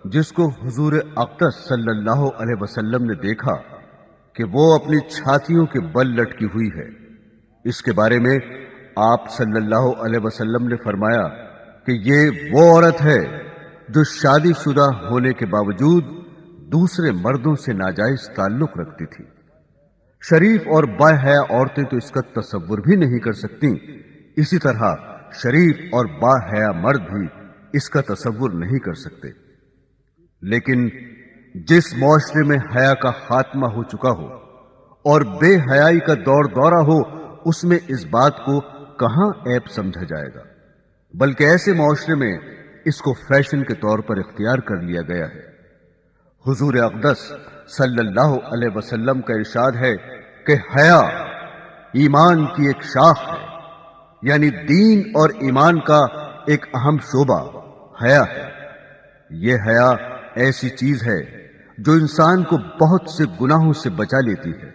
جس کو حضور اقدس صلی اللہ علیہ وسلم نے دیکھا کہ وہ اپنی چھاتیوں کے بل لٹکی ہوئی ہے، اس کے بارے میں آپ صلی اللہ علیہ وسلم نے فرمایا کہ یہ وہ عورت ہے جو شادی شدہ ہونے کے باوجود دوسرے مردوں سے ناجائز تعلق رکھتی تھی۔ شریف اور باحیا عورتیں تو اس کا تصور بھی نہیں کر سکتی، اسی طرح شریف اور باحیا مرد بھی اس کا تصور نہیں کر سکتے۔ لیکن جس معاشرے میں حیا کا خاتمہ ہو چکا ہو اور بے حیائی کا دور دورہ ہو، اس میں اس بات کو کہاں عیب سمجھا جائے گا، بلکہ ایسے معاشرے میں اس کو فیشن کے طور پر اختیار کر لیا گیا ہے۔ حضور اقدس صلی اللہ علیہ وسلم کا ارشاد ہے کہ حیا ایمان کی ایک شاخ ہے، یعنی دین اور ایمان کا ایک اہم شعبہ حیا ہے۔ یہ حیا ایسی چیز ہے جو انسان کو بہت سے گناہوں سے بچا لیتی ہے،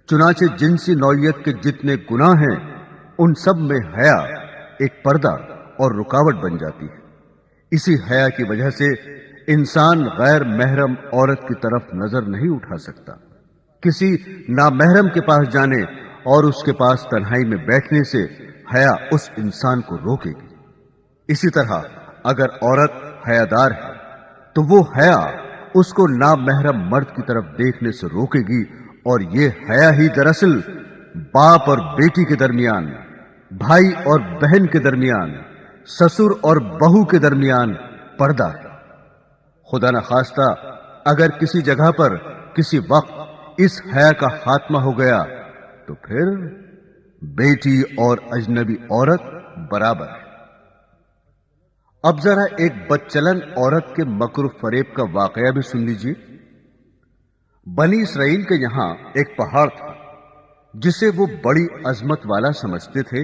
چنانچہ جنسی نوعیت کے جتنے گناہ ہیں ان سب میں حیا ایک پردہ اور رکاوٹ بن جاتی ہے۔ اسی حیا کی وجہ سے انسان غیر محرم عورت کی طرف نظر نہیں اٹھا سکتا۔ کسی نامحرم کے پاس جانے اور اس کے پاس تنہائی میں بیٹھنے سے حیا اس انسان کو روکے گی۔ اسی طرح اگر عورت حیادار ہے تو وہ حیا اس کو نامحرم مرد کی طرف دیکھنے سے روکے گی، اور یہ حیا ہی دراصل باپ اور بیٹی کے درمیان، بھائی اور بہن کے درمیان، سسر اور بہو کے درمیان پردہ ہے۔ خدا نخواستہ اگر کسی جگہ پر کسی وقت اس حیا کا خاتمہ ہو گیا تو پھر بیٹی اور اجنبی عورت برابر ہے۔ اب ذرا ایک بدچلن عورت کے مکر و فریب کا واقعہ بھی سن لیجیے۔ بنی اسرائیل کے یہاں ایک پہاڑ تھا جسے وہ بڑی عظمت والا سمجھتے تھے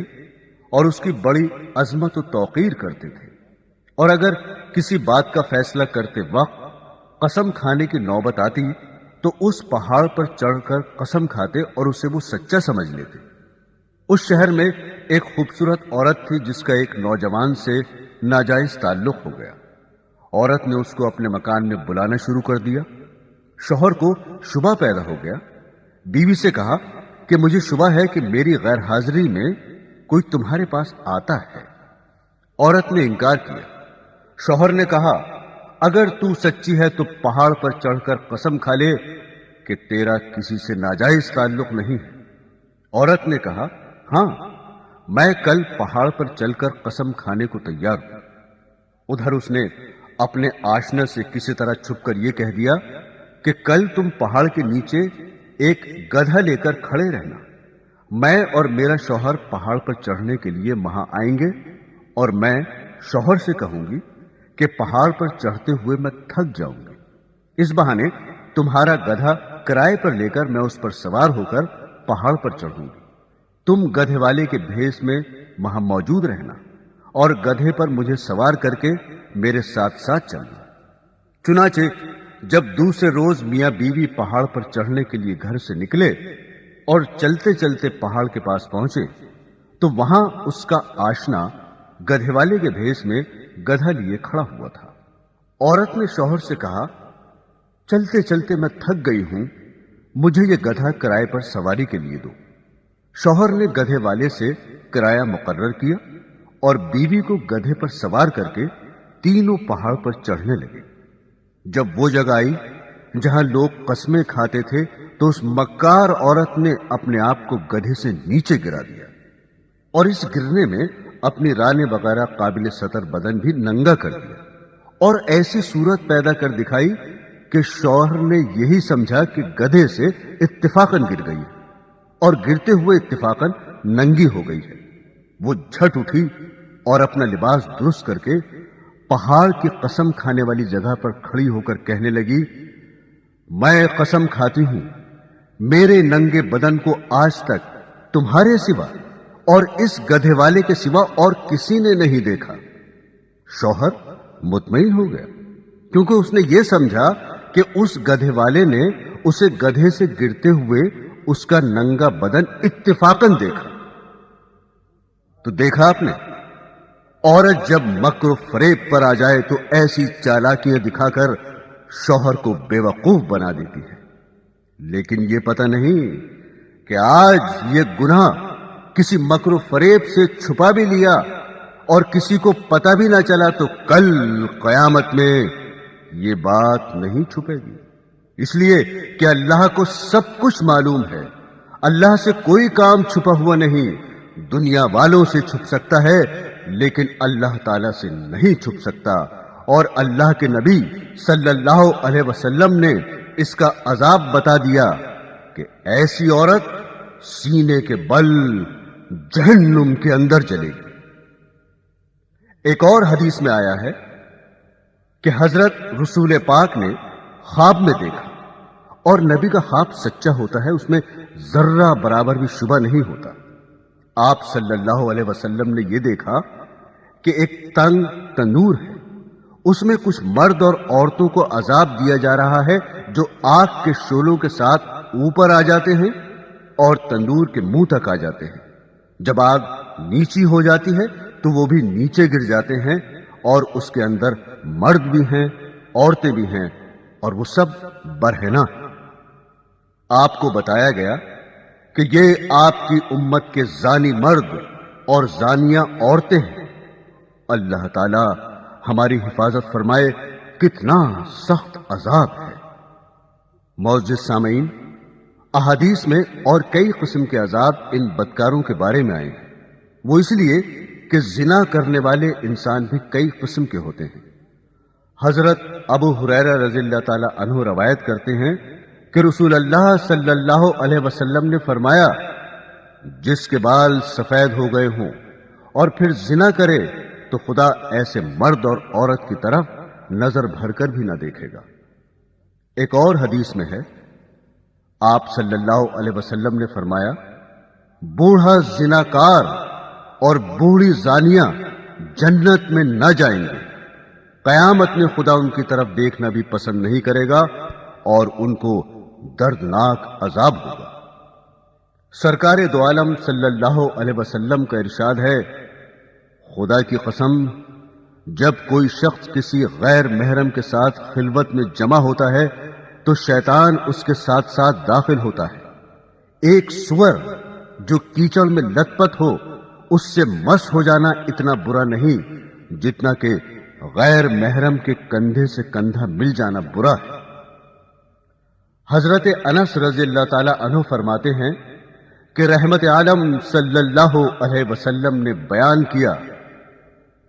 اور اس کی بڑی عظمت و توقیر کرتے تھے، اور اگر کسی بات کا فیصلہ کرتے وقت قسم کھانے کی نوبت آتی تو اس پہاڑ پر چڑھ کر قسم کھاتے اور اسے وہ سچا سمجھ لیتے۔ اس شہر میں ایک خوبصورت عورت تھی جس کا ایک نوجوان سے ناجائز تعلق ہو گیا۔ عورت نے اس کو اپنے مکان میں بلانا شروع کر دیا۔ شوہر کو شبہ پیدا ہو گیا۔ بیوی سے کہا کہ مجھے شبہ ہے کہ میری غیر حاضری میں کوئی تمہارے پاس آتا ہے۔ عورت نے انکار کیا۔ شوہر نے کہا اگر تو سچی ہے تو پہاڑ پر چڑھ کر قسم کھا لے کہ تیرا کسی سے ناجائز تعلق نہیں ہے۔ عورت نے کہا ہاں، میں کل پہاڑ پر چل کر قسم کھانے کو تیار ہوں۔ ادھر اس نے اپنے آشنا سے کسی طرح چھپ کر یہ کہہ دیا کہ کل تم پہاڑ کے نیچے ایک گدھا لے کر کھڑے رہنا، میں اور میرا شوہر پہاڑ پر چڑھنے کے لیے وہاں آئیں گے، اور میں شوہر سے کہوں گی کہ پہاڑ پر چڑھتے ہوئے میں تھک جاؤں گی، اس بہانے تمہارا گدھا کرائے پر لے کر میں اس پر سوار ہو کر پہاڑ پر چڑھوں گی، تم گدھے والے کے بھیس میں وہاں موجود رہنا اور گدھے پر مجھے سوار کر کے میرے ساتھ ساتھ چلنا۔ چنانچہ جب دوسرے روز میاں بیوی پہاڑ پر چڑھنے کے لیے گھر سے نکلے اور چلتے چلتے پہاڑ کے پاس پہنچے تو وہاں اس کا آشنا گدھے والے کے بھیس میں گدھا لیے کھڑا ہوا تھا۔ عورت نے شوہر سے کہا چلتے چلتے میں تھک گئی ہوں، مجھے یہ گدھا کرائے پر سواری کے لیے دو۔ شوہر نے گدھے والے سے کرایہ مقرر کیا اور بیوی کو گدھے پر سوار کر کے تینوں پہاڑ پر چڑھنے لگے۔ جب وہ جگہ آئی جہاں لوگ قسمیں کھاتے تھے تو اس مکار عورت نے اپنے آپ کو گدھے سے نیچے گرا دیا، اور اس گرنے میں اپنی رانے وغیرہ قابل ستر بدن بھی ننگا کر دیا، اور ایسی صورت پیدا کر دکھائی کہ شوہر نے یہی سمجھا کہ گدھے سے اتفاقاً گر گئی اور گرتے ہوئے اتفاقاً ننگی ہو گئی ہے۔ وہ جھٹ اٹھی اور اپنا لباس درست کر کے پہاڑ کی قسم کھانے والی جگہ پر کھڑی ہو کر کہنے لگی میں قسم کھاتی ہوں میرے ننگے بدن کو آج تک تمہارے سوا اور اس گدھے والے کے سوا اور کسی نے نہیں دیکھا۔ شوہر مطمئن ہو گیا کیونکہ اس نے یہ سمجھا کہ اس گدھے والے نے اسے گدھے سے گرتے ہوئے اس کا ننگا بدن اتفاقاً دیکھا۔ تو دیکھا آپ نے، عورت جب مکر و فریب پر آ جائے تو ایسی چالاکیاں دکھا کر شوہر کو بیوقوف بنا دیتی ہے، لیکن یہ پتہ نہیں کہ آج یہ گناہ کسی مکر و فریب سے چھپا بھی لیا اور کسی کو پتہ بھی نہ چلا تو کل قیامت میں یہ بات نہیں چھپے گی، اس لیے کہ اللہ کو سب کچھ معلوم ہے۔ اللہ سے کوئی کام چھپا ہوا نہیں، دنیا والوں سے چھپ سکتا ہے لیکن اللہ تعالی سے نہیں چھپ سکتا، اور اللہ کے نبی صلی اللہ علیہ وسلم نے اس کا عذاب بتا دیا کہ ایسی عورت سینے کے بل جہنم کے اندر جلے گی۔ ایک اور حدیث میں آیا ہے کہ حضرت رسول پاک نے خواب میں دیکھا، اور نبی کا خواب سچا ہوتا ہے، اس میں ذرہ برابر بھی شبہ نہیں ہوتا۔ آپ صلی اللہ علیہ وسلم نے یہ دیکھا کہ ایک تنگ تندور ہے، اس میں کچھ مرد اور عورتوں کو عذاب دیا جا رہا ہے جو آگ کے شعلوں کے ساتھ اوپر آ جاتے ہیں اور تندور کے منہ تک آ جاتے ہیں۔ جب آگ نیچی ہو جاتی ہے تو وہ بھی نیچے گر جاتے ہیں، اور اس کے اندر مرد بھی ہیں، عورتیں بھی ہیں، اور وہ سب برہنہ ہیں۔ آپ کو بتایا گیا کہ یہ آپ کی امت کے زانی مرد اور زانیہ عورتیں ہیں۔ اللہ تعالی ہماری حفاظت فرمائے، کتنا سخت عذاب ہے۔ معزز سامعین، احادیث میں اور کئی قسم کے عذاب ان بدکاروں کے بارے میں آئے ہیں، وہ اس لیے کہ زنا کرنے والے انسان بھی کئی قسم کے ہوتے ہیں۔ حضرت ابو ہریرہ رضی اللہ تعالی عنہ روایت کرتے ہیں کہ رسول اللہ صلی اللہ علیہ وسلم نے فرمایا، جس کے بال سفید ہو گئے ہوں اور پھر زنا کرے تو خدا ایسے مرد اور عورت کی طرف نظر بھر کر بھی نہ دیکھے گا۔ ایک اور حدیث میں ہے، آپ صلی اللہ علیہ وسلم نے فرمایا، بوڑھا زناکار اور بوڑھی زانیہ جنت میں نہ جائیں گے، قیامت میں خدا ان کی طرف دیکھنا بھی پسند نہیں کرے گا اور ان کو دردناک عذاب ہوگا۔ سرکار دو عالم صلی اللہ علیہ وسلم کا ارشاد ہے، خدا کی قسم، جب کوئی شخص کسی غیر محرم کے ساتھ خلوت میں جمع ہوتا ہے تو شیطان اس کے ساتھ ساتھ داخل ہوتا ہے۔ ایک سور جو کیچڑ میں لت پت ہو، اس سے مس ہو جانا اتنا برا نہیں جتنا کہ غیر محرم کے کندھے سے کندھا مل جانا برا ہے۔ حضرت انس رضی اللہ تعالی عنہ فرماتے ہیں کہ رحمت عالم صلی اللہ علیہ وسلم نے بیان کیا،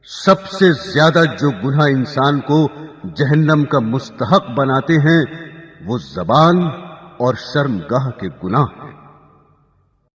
سب سے زیادہ جو گناہ انسان کو جہنم کا مستحق بناتے ہیں وہ زبان اور شرمگاہ کے گناہ ہیں۔